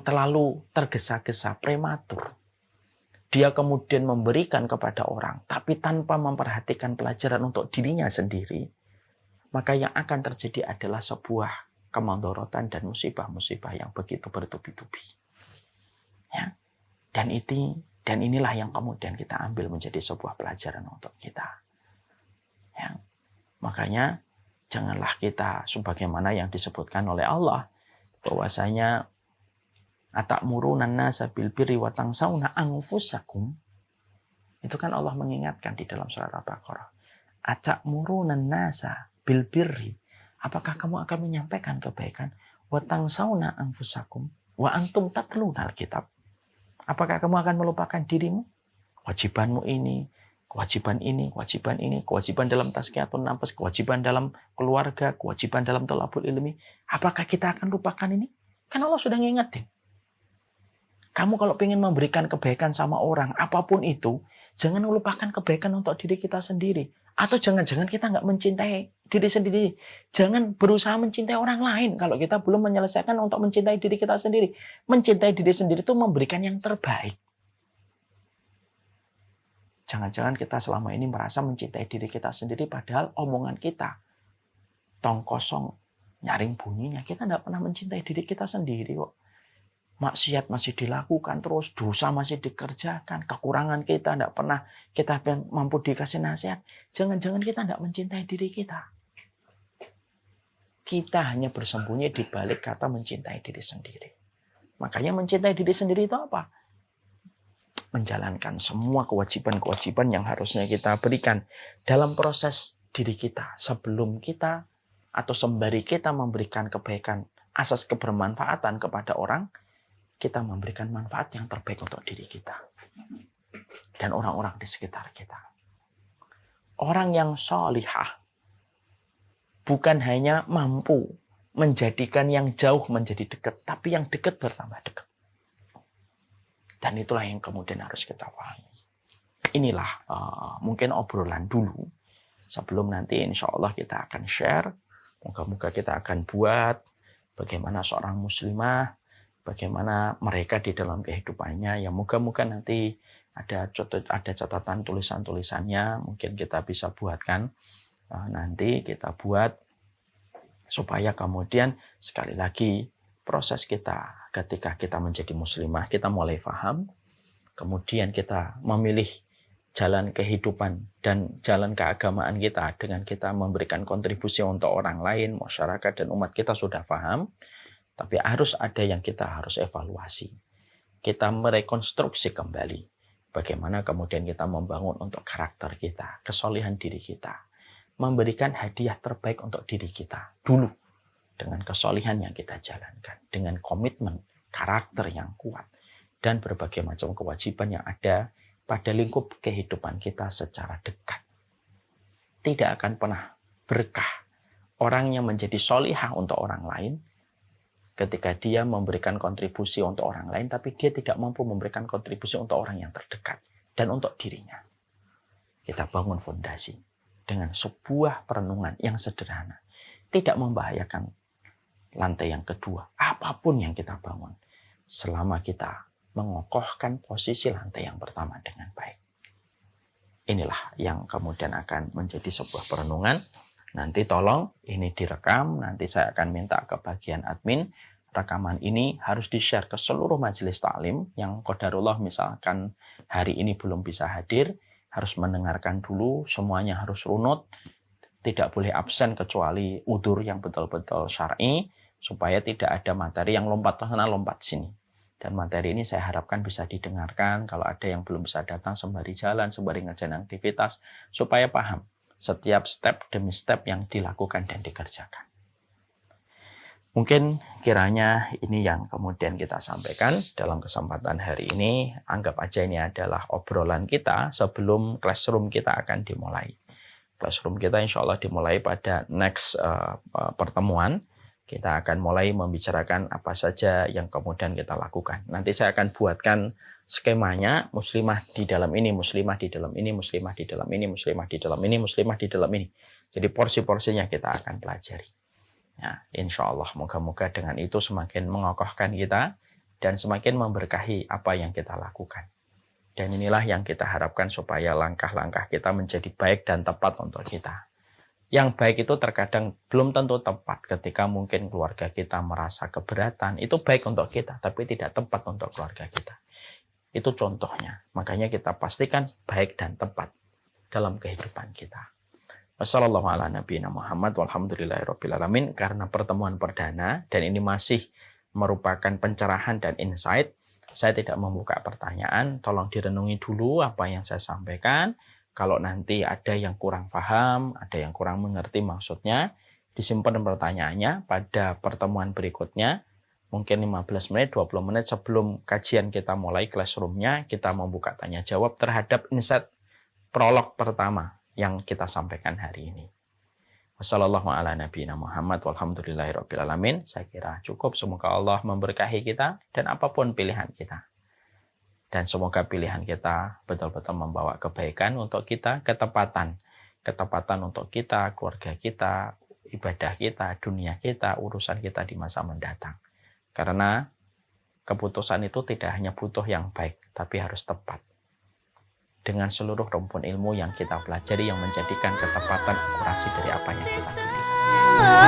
terlalu tergesa-gesa, prematur, dia kemudian memberikan kepada orang, tapi tanpa memperhatikan pelajaran untuk dirinya sendiri, maka yang akan terjadi adalah sebuah kemudorotan dan musibah-musibah yang begitu bertubi-tubi. Ya. Dan inilah yang kemudian kita ambil menjadi sebuah pelajaran untuk kita. Ya. Makanya janganlah kita sebagaimana yang disebutkan oleh Allah, bahwasanya atamuruna nasa bil birri wa tansawna anfusakum. Itu kan Allah mengingatkan di dalam surat Al-Baqarah. Atamuruna nasa bil birri. Apakah kamu akan menyampaikan kebaikan? Wa tansawna anfusakum wa antum tatluna alkitab. Apakah kamu akan melupakan dirimu? Kewajibanmu ini, kewajiban ini, kewajiban ini, kewajiban dalam tazkiyatun nafs, kewajiban dalam keluarga, kewajiban dalam thalabul ilmi. Apakah kita akan lupakan ini? Kan Allah sudah ngingetin. Kamu kalau ingin memberikan kebaikan sama orang, apapun itu, jangan melupakan kebaikan untuk diri kita sendiri. Atau jangan-jangan kita nggak mencintai diri sendiri. Jangan berusaha mencintai orang lain kalau kita belum menyelesaikan untuk mencintai diri kita sendiri. Mencintai diri sendiri itu memberikan yang terbaik. Jangan-jangan kita selama ini merasa mencintai diri kita sendiri, padahal omongan kita tong kosong, nyaring bunyinya. Kita nggak pernah mencintai diri kita sendiri kok. Maksiat masih dilakukan terus, dosa masih dikerjakan, kekurangan kita tidak pernah kita mampu dikasih nasihat. Jangan-jangan kita tidak mencintai diri kita. Kita hanya bersembunyi di balik kata mencintai diri sendiri. Makanya mencintai diri sendiri itu apa? Menjalankan semua kewajiban-kewajiban yang harusnya kita berikan dalam proses diri kita. Sebelum kita atau sembari kita memberikan kebaikan, asas kebermanfaatan kepada orang, kita memberikan manfaat yang terbaik untuk diri kita dan orang-orang di sekitar kita. Orang yang sholihah bukan hanya mampu menjadikan yang jauh menjadi dekat, tapi yang dekat bertambah dekat. Dan itulah yang kemudian harus kita pahami. Inilah mungkin obrolan dulu sebelum nanti insya Allah kita akan share. Moga-moga kita akan buat bagaimana seorang muslimah, bagaimana mereka di dalam kehidupannya. Ya moga-moga nanti ada catatan tulisan-tulisannya. Mungkin kita bisa buatkan. Nanti kita buat supaya kemudian sekali lagi proses kita ketika kita menjadi muslimah, kita mulai paham. Kemudian kita memilih jalan kehidupan dan jalan keagamaan kita dengan kita memberikan kontribusi untuk orang lain, masyarakat dan umat kita sudah paham. Tapi harus ada yang kita harus evaluasi. Kita merekonstruksi kembali. Bagaimana kemudian kita membangun untuk karakter kita, kesolehan diri kita. Memberikan hadiah terbaik untuk diri kita dulu. Dengan kesolehan yang kita jalankan. Dengan komitmen, karakter yang kuat. Dan berbagai macam kewajiban yang ada pada lingkup kehidupan kita secara dekat. Tidak akan pernah berkah orang yang menjadi solihah untuk orang lain, ketika dia memberikan kontribusi untuk orang lain, tapi dia tidak mampu memberikan kontribusi untuk orang yang terdekat dan untuk dirinya. Kita bangun fondasi dengan sebuah perenungan yang sederhana. Tidak membahayakan lantai yang kedua, apapun yang kita bangun. Selama kita mengokohkan posisi lantai yang pertama dengan baik. Inilah yang kemudian akan menjadi sebuah perenungan. Nanti tolong ini direkam, nanti saya akan minta ke bagian admin. Rekaman ini harus di-share ke seluruh majelis taklim yang qadarullah misalkan hari ini belum bisa hadir, harus mendengarkan dulu, semuanya harus runut, tidak boleh absen kecuali udzur yang betul-betul syar'i, supaya tidak ada materi yang lompat sana lompat sini. Dan materi ini saya harapkan bisa didengarkan kalau ada yang belum bisa datang sembari jalan, sembari ngerjain aktivitas, supaya paham setiap step demi step yang dilakukan dan dikerjakan. Mungkin kiranya ini yang kemudian kita sampaikan dalam kesempatan hari ini. Anggap aja ini adalah obrolan kita sebelum classroom kita akan dimulai. Classroom kita insya Allah dimulai pada next pertemuan. Kita akan mulai membicarakan apa saja yang kemudian kita lakukan. Nanti saya akan buatkan skemanya, muslimah di dalam ini, muslimah di dalam ini, muslimah di dalam ini, muslimah di dalam ini, muslimah di dalam ini. Jadi porsi-porsinya kita akan pelajari. Ya, insya Allah moga-moga dengan itu semakin mengokohkan kita dan semakin memberkahi apa yang kita lakukan. Dan inilah yang kita harapkan supaya langkah-langkah kita menjadi baik dan tepat untuk kita. Yang baik itu terkadang belum tentu tepat ketika mungkin keluarga kita merasa keberatan. Itu baik untuk kita, tapi tidak tepat untuk keluarga kita. Itu contohnya. Makanya kita pastikan baik dan tepat dalam kehidupan kita. Wassalamualaikum. Karena pertemuan perdana dan ini masih merupakan pencerahan dan insight, saya tidak membuka pertanyaan. Tolong direnungi dulu apa yang saya sampaikan. Kalau nanti ada yang kurang paham, ada yang kurang mengerti maksudnya, disimpan pertanyaannya pada pertemuan berikutnya. Mungkin 15 menit, 20 menit sebelum kajian kita mulai classroom-nya, kita membuka tanya jawab terhadap insight prolog pertama yang kita sampaikan hari ini. Wassalamualaikum. Saya kira cukup. Semoga Allah memberkahi kita dan apapun pilihan kita. Dan semoga pilihan kita betul-betul membawa kebaikan untuk kita, ketepatan. Ketepatan untuk kita, keluarga kita, ibadah kita, dunia kita, urusan kita di masa mendatang. Karena keputusan itu tidak hanya butuh yang baik, tapi harus tepat. Dengan seluruh rumpun ilmu yang kita pelajari yang menjadikan ketepatan akurasi dari apa yang kita pilih.